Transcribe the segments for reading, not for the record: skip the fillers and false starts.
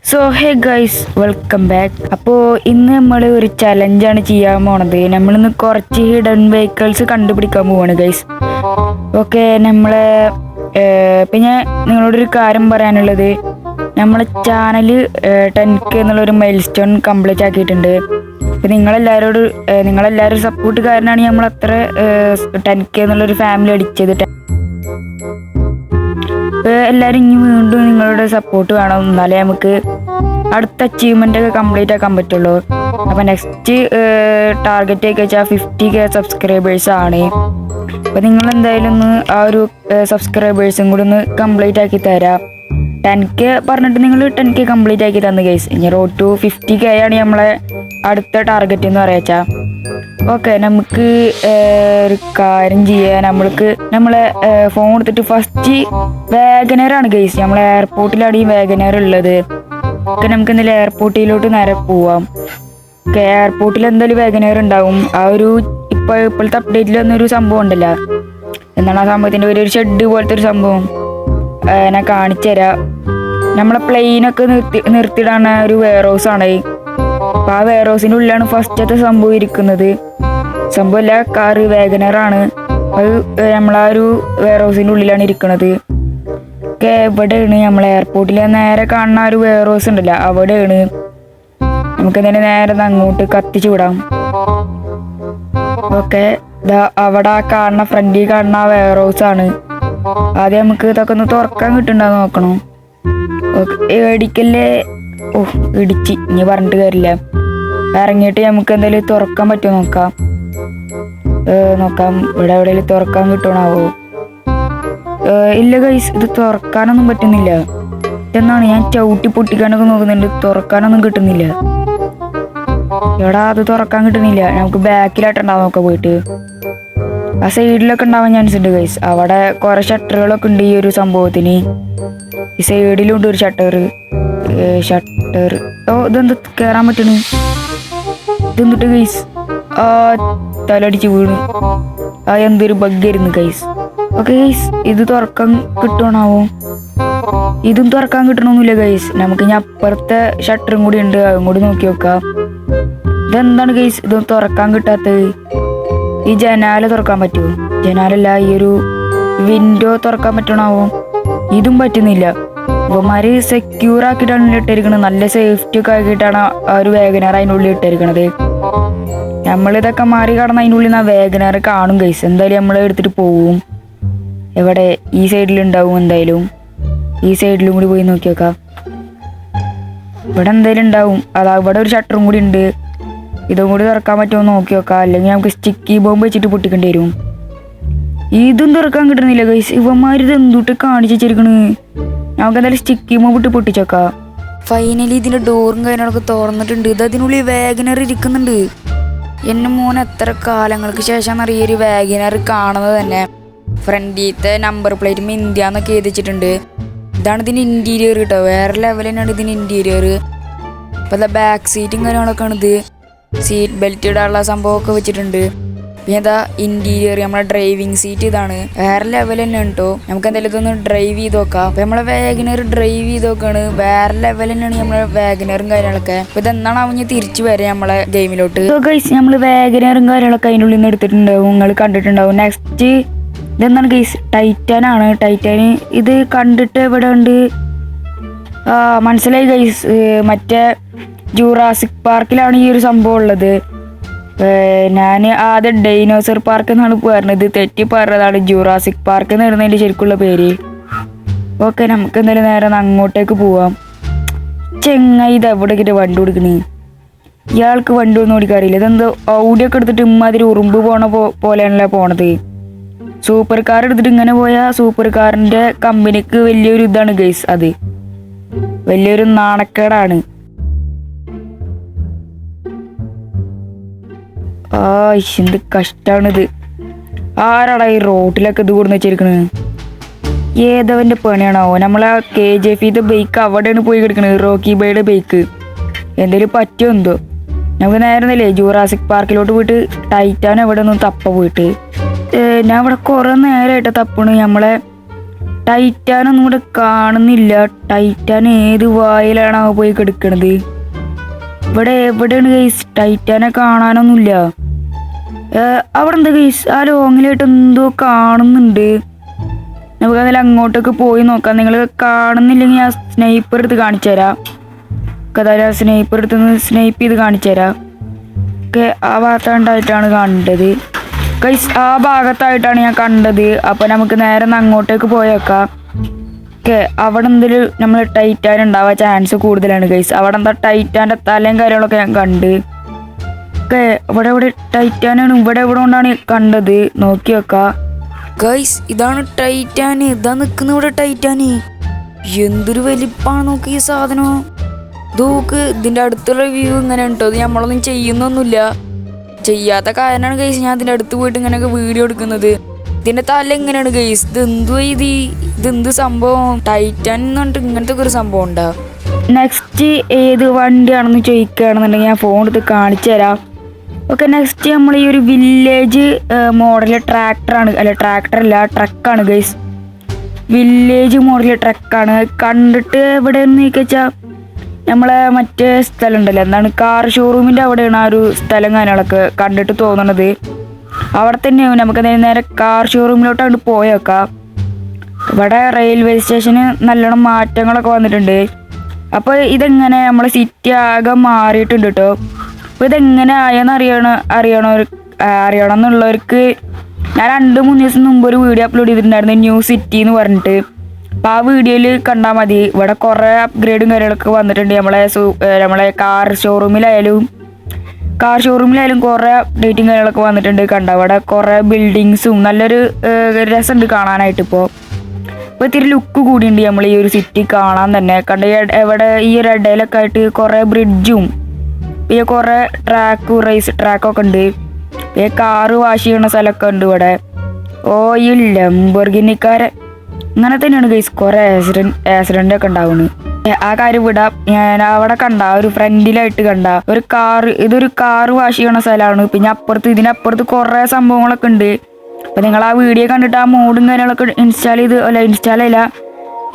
So hey guys, welcome back. അപ്പോൾ ഇന്ന് നമ്മൾ ഒരു ചലഞ്ചാണ് ചെയ്യാൻ പോണത്. നമ്മളിന്ന് കുറച്ച് ഹിഡൻ വെഹിക്കിൾസ് കണ്ടുപിടിക്കാൻ പോവാണ് ഗൈസ്. ഓക്കെ, പിന്നെ നിങ്ങളോടൊരു കാര്യം പറയാനുള്ളത്, നമ്മളെ ചാനൽ 10K എന്നുള്ളൊരു മൈൽ സ്റ്റോൺ കംപ്ലീറ്റ് ആക്കിയിട്ടുണ്ട്. അപ്പം നിങ്ങളെല്ലാവരും സപ്പോർട്ട് കാരണമാണ് നമ്മൾ അത്ര 10K എന്നുള്ളൊരു ഫാമിലി അടിച്ചത്. എല്ലാവരും ഇനി വീണ്ടും നിങ്ങളുടെ സപ്പോർട്ട് വേണം, എന്നാലേ നമുക്ക് അടുത്ത അച്ചീവ്മെൻ്റ് ഒക്കെ കംപ്ലീറ്റ് ആക്കാൻ പറ്റുള്ളൂ. അപ്പം നെക്സ്റ്റ് ടാർഗറ്റ് ഒക്കെ വെച്ചാൽ 50K സബ്സ്ക്രൈബേഴ്സ് ആണ്. അപ്പം നിങ്ങളെന്തായാലും ഒന്ന് ആ ഒരു സബ്സ്ക്രൈബേഴ്സും കൂടി ഒന്ന് കംപ്ലീറ്റ് ആക്കി തരാം. 10K പറഞ്ഞിട്ട് നിങ്ങൾ 10K കംപ്ലീറ്റ് ആക്കി തന്നു ഗൈസ്. ഇനി റോഡ് ടു 50K ആണ് നമ്മളെ അടുത്ത ടാർഗറ്റ് എന്ന് പറയാച്ചാ. ഓക്കെ, നമുക്ക് ഒരു കാര്യം ചെയ്യാൻ, നമ്മളെ ഫോൺ എടുത്തിട്ട് ഫസ്റ്റ് വാഗനറാണ് ഗൈസ്. നമ്മളെ എയർപോർട്ടിലാണ് ഈ വാഗനർ ഉള്ളത്. ഓക്കെ, നമുക്ക് എന്തായാലും എയർപോർട്ടിലോട്ട് നേരെ പോവാം. ഓക്കെ, എയർപോർട്ടിൽ എന്തായാലും വാഗനർ ഉണ്ടാവും. ആ ഒരു ഇപ്പോഴത്തെ അപ്ഡേറ്റിൽ വന്നൊരു സംഭവം ഉണ്ടല്ലോ, എന്താണ് ആ സംഭവത്തിൻ്റെ ഒരു ഷെഡ് പോലത്തെ ഒരു സംഭവം, ഞാൻ കാണിച്ചു തരാം. നമ്മളെ പ്ലെയിനൊക്കെ നിർത്തിയിടാൻ ഒരു വെയർ ഹൗസ് ആണ്. അപ്പം ആ വെയർ ഹൗസിൻ്റെ ഉള്ളിലാണ് ഫസ്റ്റത്തെ സംഭവം ഇരിക്കുന്നത്. സംഭവമല്ല, കാറ് വാഗനറാണ്. അത് നമ്മളാ ഒരു വെയർ ഹൗസിൻ്റെ ഉള്ളിലാണ് ഇരിക്കുന്നത്. ഒക്കെ എവിടെയാണ് നമ്മളെ എയർപോർട്ടിൽ നേരെ കാണുന്ന ഒരു വെയർ ഹൗസ് ഉണ്ടല്ലോ, അവിടെയാണ്. നമുക്ക് തന്നെ നേരെ അങ്ങോട്ട് കത്തിച്ചു വിടാം. ഓക്കെ, അവിടെ കാണുന്ന ഫ്രണ്ടിൽ കാണുന്ന ആ വെയർ ഹൗസ് ആണ്. ആദ്യം നമുക്ക് ഇതൊക്കെ ഒന്ന് തുറക്കാൻ കിട്ടുന്നുണ്ടോ നോക്കണം. ഓക്കെ, ഇടിക്കല്ലേ. ഇടിച്ച് ഇനി പറഞ്ഞിട്ട് കാര്യമില്ല. ഇറങ്ങിയിട്ട് നമുക്ക് എന്തായാലും തുറക്കാൻ പറ്റുമോ നോക്കാം. ഇവിടെ എവിടെയെങ്കിലും തുറക്കാൻ കിട്ടണാവോ? ഇല്ല ഗൈസ്, ഇത് തുറക്കാനൊന്നും പറ്റുന്നില്ല. ഇതെന്നാണ്, ഞാൻ ചവിട്ടി പൊട്ടിക്കാനൊക്കെ നോക്കുന്നുണ്ട്, തുറക്കാനൊന്നും കിട്ടുന്നില്ല. എടാ, അത് തുറക്കാൻ കിട്ടുന്നില്ല. നമുക്ക് ബാക്കിലായിട്ടുണ്ടാവും നോക്കാം പോയിട്ട്. ആ സൈഡിലൊക്കെ ഉണ്ടാവാൻ ചാൻസ് ഉണ്ട് ഗൈസ്. അവിടെ കുറെ ഷട്ടറുകളൊക്കെ ഉണ്ട് ഈ ഒരു സംഭവത്തിന്. ഈ സൈഡിലുണ്ട് ഒരു ഷട്ടർ. ഇതെന്ത് കയറാൻ പറ്റണ? ഇതെന്തിട്ട് ഗൈസ്? തലടിച്ച് വീണു. എന്തൊരു ബഗ്ഗായിരുന്നു ഗൈസ്. ഓക്കെ ഗൈസ്, ഇത് തുറക്കാൻ കിട്ടണാവോ? ഇതും തുറക്കാൻ കിട്ടണമെന്നില്ല ഗൈസ്. നമുക്ക് ഇനി അപ്പുറത്തെ ഷട്ടറും കൂടി ഉണ്ട്, അതും കൂടി നോക്കി നോക്കാം. ഇതെന്താണ് ഗൈസ് ഇത് തുറക്കാൻ കിട്ടാത്തത്? ഈ ജനാല തുറക്കാൻ പറ്റുമോ? ജനാലല്ല, ഈ ഒരു വിൻഡോ തുറക്കാൻ പറ്റണാവോ? ഇതും പറ്റുന്നില്ല. ഇവന്മാര് സെക്യൂർ ആക്കിയിട്ടാണ് ഇട്ടിരിക്കണത്. നല്ല സേഫ്റ്റി ഒക്കെ ആക്കിയിട്ടാണ് ആ ഒരു വാഗനർ അതിനുള്ളിൽ ഇട്ടിരിക്കണത്. നമ്മളിതൊക്കെ മാറി കടന്ന് അതിനുള്ളിൽ നിന്ന് ആ വാഗനർ കാണും ഗൈസ്. എന്തായാലും നമ്മൾ എടുത്തിട്ട് പോവും. എവിടെ? ഈ സൈഡിലുണ്ടാവും എന്തായാലും. ഈ സൈഡിലും കൂടി പോയി നോക്കി നോക്കാം. ഇവിടെ എന്തായാലും ഉണ്ടാവും. അതാ, ഇവിടെ ഒരു ഷട്ടറും കൂടി ഉണ്ട്. ഇതും കൂടി തുറക്കാൻ പറ്റുമോ നോക്കി നോക്കാം. അല്ലെങ്കിൽ നമുക്ക് സ്റ്റിക്കി ബോംബ് വെച്ചിട്ട് പൊട്ടിക്കേണ്ടി വരും. ഇതും തുറക്കാൻ കിട്ടുന്നില്ല ഗൈസ്. ഇവന്മാരിത് എന്തുട്ട് കാണിച്ചു വെച്ചിരിക്കണ്. നമുക്ക് എന്തായാലും സ്റ്റിക്കി ബോംബ് ഇട്ട് പൊട്ടിച്ചേക്കാം. ഫൈനലി ഇതിൻ്റെ ഡോറും കാര്യങ്ങളൊക്കെ തുറന്നിട്ടുണ്ട്. ഇത് അതിനുള്ളിൽ വാഗനർ ഇരിക്കുന്നുണ്ട്. എൻ്റെ മോൻ എത്ര കാലങ്ങൾക്ക് ശേഷം ഈ ഒരു വാഗനർ കാണുന്നത് തന്നെ. ഫ്രണ്ടിലത്തെ നമ്പർ പ്ലേറ്റും ഇന്ത്യ എന്നൊക്കെ എഴുതിച്ചിട്ടുണ്ട്. ഇതാണ് ഇതിൻ്റെ ഇൻറ്റീരിയർ കേട്ടോ. വേറെ ലെവൽ തന്നെയാണ് ഇതിൻ്റെ ഇൻറ്റീരിയർ. അപ്പോൾ ഇതാ ബാക്ക് സീറ്റും കാര്യങ്ങളൊക്കെ ആണ്. ഇത് സീറ്റ് ബെൽറ്റ് ഇടാനുള്ള സംഭവമൊക്കെ വെച്ചിട്ടുണ്ട്. പിന്നെ ഇതാ ഇൻറ്റീരിയർ, നമ്മളെ ഡ്രൈവിങ് സീറ്റ് ഇതാണ്. വേറെ ലെവൽ തന്നെ കേട്ടോ. നമുക്ക് എന്തായാലും ഇതൊന്ന് ഡ്രൈവ് ചെയ്ത് നോക്കാം. അപ്പോൾ നമ്മളെ വാഗനർ ഡ്രൈവ് ചെയ്ത് നോക്കാണ്. വേറെ ലെവൽ തന്നെയാണ് നമ്മളെ വാഗനറും കാര്യങ്ങളൊക്കെ. അപ്പോൾ ഇതെന്നാണ് അവഞ്ഞ് തിരിച്ചു വരാം നമ്മളെ ഗെയിമിലോട്ട്. ഗൈസ്, നമ്മൾ വാഗനറും കാര്യങ്ങളൊക്കെ അതിൻ്റെ ഉള്ളിൽ നിന്ന് എടുത്തിട്ടുണ്ടാവും. നിങ്ങൾ കണ്ടിട്ടുണ്ടാവും. നെക്സ്റ്റ് ഇതെന്താണ് ഗൈസ്? ടൈറ്റാനാണ്. ടൈറ്റാന് ഇത് കണ്ടിട്ട് എവിടെ ഉണ്ട്? മനസ്സിലായി ഗൈസ്. മറ്റേ ജൂറാസിക് പാർക്കിലാണ് ഈ ഒരു സംഭവം ഉള്ളത്. ഞാൻ ആദ്യം ഡൈനോസർ പാർക്ക് എന്നാണ് പറഞ്ഞത്, തെറ്റി പറഞ്ഞതാണ്. ജൂറാസിക് പാർക്ക് എന്ന് വരുന്നതിൻ്റെ ശരിക്കുള്ള പേര്. ഓക്കെ, നമുക്ക് എന്തായാലും നേരെ അങ്ങോട്ടേക്ക് പോവാം. ഇത് എവിടേക്കിട്ട് വണ്ടി കൊടുക്കണേ? ഇയാൾക്ക് വണ്ടി ഒന്നും ഓടിക്കാറില്ല. ഇതെന്തോ ഔഡിയൊക്കെ എടുത്തിട്ട് ഇമ്മാതിരി ഉറുമ്പ് പോലെയാണല്ലോ പോണത്. സൂപ്പർ കാർ എടുത്തിട്ട് ഇങ്ങനെ പോയാൽ സൂപ്പർ കാറിൻ്റെ കമ്പനിക്ക് വലിയൊരു ഇതാണ് ഗൈസ്. അത് വലിയൊരു നാണക്കേടാണ്. എന്ത് കഷ്ടാണിത്. ആരാടാ ഈ റോട്ടിലൊക്കെ ഇത് കൊടുന്ന് വെച്ചിരിക്കണത്? ഏതവൻ്റെ പണിയാണാവോ? നമ്മളാ KGF ബൈക്ക് അവിടെയാണ് പോയി കിടക്കണത്. റോക്കി ബൈയുടെ ബൈക്ക് എന്തെങ്കിലും പറ്റുമോ എന്തോ. നമുക്ക് നേരെ ജൂറാസിക് പാർക്കിലോട്ട് പോയിട്ട് ടൈറ്റാൻ എവിടെ ഒന്നും തപ്പ പോയിട്ട്. ഞാൻ ഇവിടെ കുറേ നേരമായിട്ട് തപ്പണ്. നമ്മളെ ടൈറ്റാനൊന്നും ഇവിടെ കാണുന്നില്ല. ടൈറ്റാൻ ഏത് വായിലാണോ പോയി കിടക്കണത്? ഇവിടെ എവിടെയാണ് ഗൈസ്? ടൈറ്റാനെ കാണാനൊന്നുമില്ല. അവിടെ എന്താ ഗൈസ്? ആ ലോങ്ങിലായിട്ട് എന്തോ കാണുന്നുണ്ട്. നമുക്ക് അതിൽ അങ്ങോട്ടേക്ക് പോയി നോക്കാം. നിങ്ങൾ കാണുന്നില്ലെങ്കിൽ ഞാൻ സ്നൈപ്പർ എടുത്ത് കാണിച്ചു തരാം. സ്നൈപ്പർ എടുത്ത് സ്നൈപ്പ് ചെയ്ത് കാണിച്ചു തരാം. ഓക്കെ, ആ ഭാഗത്തായിട്ടാണ് കണ്ടത് ഗൈസ്. ആ ഭാഗത്തായിട്ടാണ് ഞാൻ കണ്ടത്. അപ്പോൾ നമുക്ക് നേരെ അങ്ങോട്ടേക്ക് പോയേക്കാം. ഓക്കെ, അവിടെ എന്തെങ്കിലും നമ്മൾ ടൈറ്റാൻ ഉണ്ടാവാൻ ചാൻസ് കൂടുതലാണ് ഗൈസ്. അവിടെ എന്താ ടൈറ്റാൻ്റെ തലയും കാര്യങ്ങളൊക്കെ ഞാൻ കണ്ട്. ഓക്കെ, ഇവിടെ ടൈറ്റാനാണ്. ഇവിടെ കൊണ്ടാണ് കണ്ടത്. നോക്കി വെക്കാം ഗൈസ്. ഇതാണ് ടൈറ്റാൻ. ഇതാ നിൽക്കുന്ന ഇവിടെ ടൈറ്റാന്. എന്തൊരു വലിപ്പാണ് നോക്കി ഈ സാധനം. നോക്ക്, ഇതിൻ്റെ അടുത്തുള്ള വ്യൂ ഇങ്ങനെ ഉണ്ടോ? ഇത് നമ്മളൊന്നും ചെയ്യുന്നൊന്നുമില്ല. ചെയ്യാത്ത കാരണമാണ് ഗൈസ് ഞാൻ ഇതിൻ്റെ അടുത്ത് പോയിട്ട് ഇങ്ങനെയൊക്കെ വീഡിയോ എടുക്കുന്നത്. ഇതിൻ്റെ തല എങ്ങനെയാണ് ഗൈസ്? ഇതെന്ത് സംഭവം? ടൈറ്റാൻ എന്ന് പറഞ്ഞിട്ട് ഇങ്ങനത്തെ ഒരു സംഭവം ഉണ്ടാ. നെക്സ്റ്റ് ഏത് വണ്ടിയാണെന്ന് ചോദിക്കുകയാണെന്നുണ്ടെങ്കിൽ ഞാൻ ഫോൺ എടുത്ത് കാണിച്ചു തരാം. ഓക്കെ, നെക്സ്റ്റ് നമ്മൾ ഈ ഒരു വില്ലേജ് മോഡല് ട്രാക്ടറാണ്. അല്ല, ട്രാക്ടറല്ല, ട്രക്കാണ് ഗൈസ്. വില്ലേജ് മോഡല് ട്രക്കാണ്. കണ്ടിട്ട് എവിടെയെന്ന് ചോദിച്ചാൽ നമ്മളെ മറ്റേ സ്ഥലം ഉണ്ടല്ലോ, എന്താണ്, കാർ ഷോറൂമിൻ്റെ അവിടെയാണ് ആ ഒരു സ്ഥലം കാര്യങ്ങളൊക്കെ കണ്ടിട്ട് തോന്നണത്. അവിടെ തന്നെയാവും. നമുക്ക് നേരെ കാർ ഷോറൂമിലോട്ടാണ് പോയേക്കാം. ഇവിടെ റെയിൽവേ സ്റ്റേഷന് നല്ലോണം മാറ്റങ്ങളൊക്കെ വന്നിട്ടുണ്ട്. അപ്പോൾ ഇതെങ്ങനെ നമ്മളെ സിറ്റി ആകെ മാറിയിട്ടുണ്ട് കേട്ടോ. അപ്പോൾ ഇതെങ്ങനെ ആയെന്ന് അറിയണം എന്നുള്ളവർക്ക് ഞാൻ 2-3 ദിവസം മുമ്പ് ഒരു വീഡിയോ അപ്ലോഡ് ചെയ്തിട്ടുണ്ടായിരുന്നു, ന്യൂ സിറ്റി എന്ന് പറഞ്ഞിട്ട്. അപ്പോൾ ആ വീഡിയോയിൽ കണ്ടാൽ മതി. ഇവിടെ കുറേ അപ്ഗ്രേഡും കാര്യങ്ങളൊക്കെ വന്നിട്ടുണ്ട്. നമ്മളെ കാർ ഷോറൂമിലായാലും കുറേ അപ്ഡേറ്റും കാര്യങ്ങളൊക്കെ വന്നിട്ടുണ്ട്. കണ്ട അവിടെ കുറേ ബിൽഡിങ്സും നല്ലൊരു രസമുണ്ട് കാണാനായിട്ട്. ഇപ്പോൾ ഇത്തിരി ലുക്ക് കൂടിയുണ്ട് നമ്മൾ ഈ ഒരു സിറ്റി കാണാൻ തന്നെ. കണ്ട ഇവിടെ ഈ ഒരു ഇടയിലൊക്കെ ആയിട്ട് കുറേ ബ്രിഡ്ജും പിന്നെ കുറേ റേസ് ട്രാക്കൊക്കെ ഉണ്ട്. പിന്നെ കാറ് വാഷ് ചെയ്യണ സ്ഥലമൊക്കെ ഉണ്ട് ഇവിടെ. ഓ, ഈ ലംബോർഗിനിക്കാരെ അങ്ങനെ തന്നെയാണ് ഗൈസ്. കുറേ ആക്സിഡൻ്റ് ഒക്കെ ഉണ്ടാവുന്നത്. ആ കാര്യം വിടാം. ഞാൻ അവിടെ കണ്ട ഒരു ഫ്രണ്ടിലായിട്ട് കണ്ട ഒരു കാറ്. ഇതൊരു കാറ് വാഷ് ചെയ്യണ സ്ഥലമാണ്. പിന്നെ ഇതിനപ്പുറത്ത് കുറേ സംഭവങ്ങളൊക്കെ ഉണ്ട്. അപ്പോൾ നിങ്ങൾ ആ വീഡിയോ കണ്ടിട്ട് ആ മോഡും കാര്യങ്ങളൊക്കെ ഇൻസ്റ്റാൾ ചെയ്യില്ല,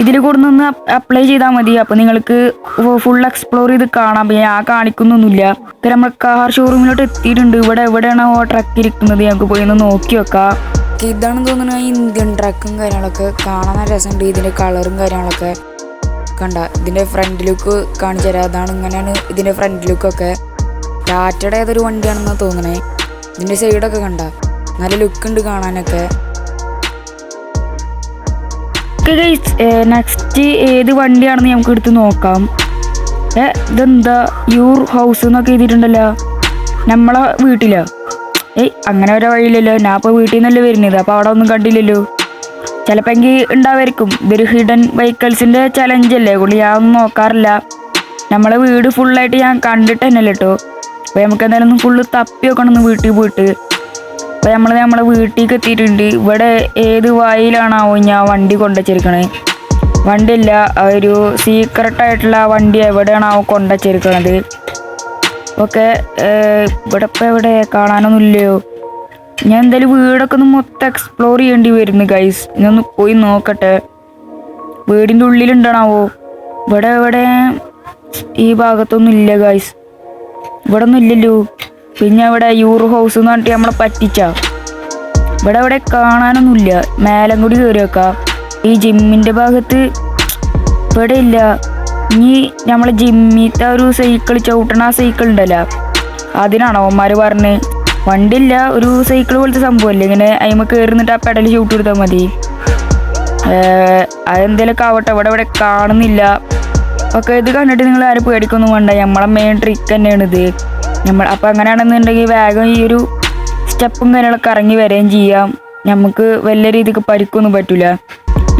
ഇതിൽ കൊടുന്ന് അപ്ലൈ ചെയ്താൽ മതി. അപ്പോൾ നിങ്ങൾക്ക് ഫുൾ എക്സ്പ്ലോർ ചെയ്ത് കാണാം. പിന്നെ ഞാൻ കാണിക്കുന്നൊന്നുമില്ല. ഇപ്പം നമ്മൾ കാർ ഷോറൂമിലോട്ട് എത്തിയിട്ടുണ്ട്. ഇവിടെ എവിടെയാണ് ആ ട്രക്ക് ഇരിക്കുന്നത് നമുക്ക് പോയി ഒന്ന് നോക്കി വെക്കാം. ഇതാണെന്ന് തോന്നുന്നു ഇന്ത്യൻ ട്രക്കും കാര്യങ്ങളൊക്കെ കാണാൻ രസമുണ്ട്. ഇതിൻ്റെ കളറും കാര്യങ്ങളൊക്കെ കണ്ട. ഇതിൻ്റെ ഫ്രണ്ട് ലുക്ക് കാണിച്ചു തരാം. അതാണ്, ഇങ്ങനെയാണ് ഇതിൻ്റെ ഫ്രണ്ട് ലുക്കൊക്കെ. ടാറ്റയുടെ ഏതൊരു വണ്ടിയാണെന്ന് തോന്നണേ. ഇതിൻ്റെ സൈഡൊക്കെ കണ്ട നല്ല ലുക്ക് ഉണ്ട് കാണാനൊക്കെ. നെക്സ്റ്റ് ഏത് വണ്ടിയാണെന്ന് നമുക്ക് എടുത്ത് നോക്കാം. ഇതെന്താ യൂർ ഹൗസ് എന്നൊക്കെ എഴുതിയിട്ടുണ്ടല്ലോ. നമ്മളെ വീട്ടിലോ? അങ്ങനെ ഒരു വഴിയില്ലല്ലോ. ഞാൻ ഇപ്പോൾ വീട്ടിൽ നിന്നല്ലേ വരുന്നത്. അപ്പോൾ അവിടെ ഒന്നും കണ്ടില്ലല്ലോ. ചിലപ്പോൾ എങ്കിൽ ഉണ്ടാവായിരിക്കും. ഇതൊരു ഹിഡൻ വെഹിക്കിൾസിൻ്റെ ചലഞ്ച് അല്ലേ കൊണ്ട് ഞാൻ ഒന്നും നോക്കാറില്ല. നമ്മളെ വീട് ഫുള്ളായിട്ട് ഞാൻ കണ്ടിട്ട് തന്നെയല്ലേ കേട്ടോ. അപ്പോൾ നമുക്ക് എന്തായാലും ഒന്ന് ഫുള്ള് തപ്പി വെക്കണം വീട്ടിൽ പോയിട്ട്. അപ്പോൾ നമ്മളെ വീട്ടിലേക്ക് എത്തിയിട്ടുണ്ട്. ഇവിടെ ഏത് വായിലാണാവോ ഞാൻ വണ്ടി കൊണ്ടുവച്ചിരിക്കണേ? വണ്ടിയില്ല, ഒരു സീക്രട്ടായിട്ടുള്ള വണ്ടി എവിടെയാണാവോ കൊണ്ടുവച്ചിരിക്കണത്. ഓക്കെ, ഇവിടെ ഇപ്പോൾ എവിടെ കാണാനൊന്നുമില്ലയോ? ഞാൻ എന്തായാലും വീടൊക്കെ ഒന്ന് മൊത്തം എക്സ്പ്ലോർ ചെയ്യേണ്ടി വരുന്നു ഗൈസ്. ഇതൊന്ന് പോയി നോക്കട്ടെ വീടിൻ്റെ ഉള്ളിലുണ്ടാണാവോ. ഇവിടെ ഈ ഭാഗത്തൊന്നും ഇല്ല ഗൈസ്. ഇവിടെ ഒന്നും ഇല്ലല്ലോ. പിന്നെ ഇവിടെ യൂറോ ഹൗസ് എന്ന് പറഞ്ഞിട്ട് നമ്മളെ പറ്റിച്ച. ഇവിടെ കാണാനൊന്നുമില്ല. മേലം കൂടി കയറി വെക്കാം. ഈ ജിമ്മിൻ്റെ ഭാഗത്ത് ഇവിടെ ഇല്ല. ഇനി നമ്മളെ ജിമ്മിത്തെ ഒരു സൈക്കിൾ ചവിട്ടണ ആ സൈക്കിൾ ഉണ്ടല്ലോ, അതിനാണോ അവന്മാർ പറഞ്ഞ്? വണ്ടിയില്ല, ഒരു സൈക്കിൾ പോലത്തെ സംഭവമല്ലേ, ഇങ്ങനെ അതിമ്മ കയറിന്നിട്ട് ആ പെടൽ ചവിട്ടി കൊടുത്താൽ മതി. അതെന്തേലൊക്കെ ആവട്ടെ. ഇവിടെ കാണുന്നില്ല. ഓക്കെ, ഇത് കണ്ടിട്ട് നിങ്ങൾ ആരും പേടിക്കൊന്നും വേണ്ട. നമ്മളെ മെയിൻ ട്രിക്ക് തന്നെയാണ് ഇത്. അപ്പോൾ അങ്ങനെയാണെന്നുണ്ടെങ്കിൽ വേഗം ഈ ഒരു സ്റ്റെപ്പും കാര്യങ്ങളൊക്കെ ഇറങ്ങി വരികയും ചെയ്യാം. നമുക്ക് വലിയ രീതിക്ക് പരിക്കൊന്നും പറ്റില്ല.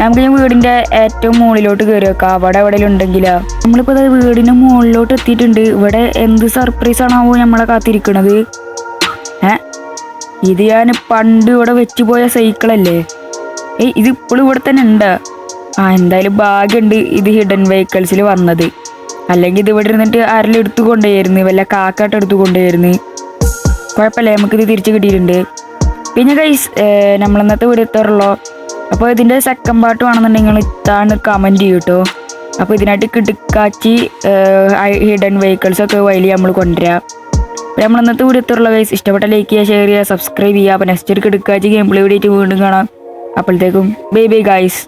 നമുക്ക് ഈ വീടിൻ്റെ ഏറ്റവും മുകളിലോട്ട് കയറി വെക്കാം. അവിടെ എവിടെയെങ്കിലും ഉണ്ടെങ്കിലാ. നമ്മളിപ്പോൾ അത് വീടിൻ്റെ മുകളിലോട്ട് എത്തിയിട്ടുണ്ട്. ഇവിടെ എന്ത് സർപ്രൈസാണാവോ നമ്മളെ കാത്തിരിക്കണത്? ഇത് ഞാൻ പണ്ട് ഇവിടെ വെച്ച് പോയ സൈക്കിളല്ലേ? ഇത് ഇപ്പോഴും ഇവിടെ തന്നെ ഉണ്ട്. എന്തായാലും ഭാഗ്യമുണ്ട് ഇത് ഹിഡൻ വെഹിക്കിൾസിൽ വന്നത്. അല്ലെങ്കിൽ ഇത് ഇവിടെ ഇരുന്നിട്ട് ആരെങ്കിലും എടുത്തു കൊണ്ടുപോയിരുന്നു, വല്ല കാക്കാട്ട് എടുത്തു കൊണ്ടുപോയിരുന്നു. കുഴപ്പമില്ല, നമുക്കിത് തിരിച്ച് കിട്ടിയിട്ടുണ്ട്. പിന്നെ ഗൈസ്, നമ്മളിന്നത്തെ വീഡിയോ എത്താറുള്ളൂ. അപ്പോൾ ഇതിൻ്റെ സെക്കൻഡ് പാർട്ട് വേണമെന്നുണ്ടെങ്കിൽ ഇതാണ് കമൻറ്റ് ചെയ്യും കേട്ടോ. അപ്പോൾ ഇതിനായിട്ട് കിടുക്കാച്ചി ഹിഡൻ വെഹിക്കിൾസൊക്കെ വഴി നമ്മൾ കൊണ്ടുവരാം. അപ്പോൾ നമ്മൾ ഇന്നത്തെ വീഡിയോ എത്തുള്ള ഗൈസ്. ഇഷ്ടപ്പെട്ട ലൈക്ക് ചെയ്യുക, ഷെയർ ചെയ്യുക, സബ്സ്ക്രൈബ് ചെയ്യുക. അപ്പോൾ നെക്സ്റ്റ് ഒരു കിടുക്കാച്ചി ഗെയിം പ്ലേ വീഡിയോ വീണ്ടും കാണാം. അപ്പോഴത്തേക്കും ബൈ ബൈ ഗൈസ്.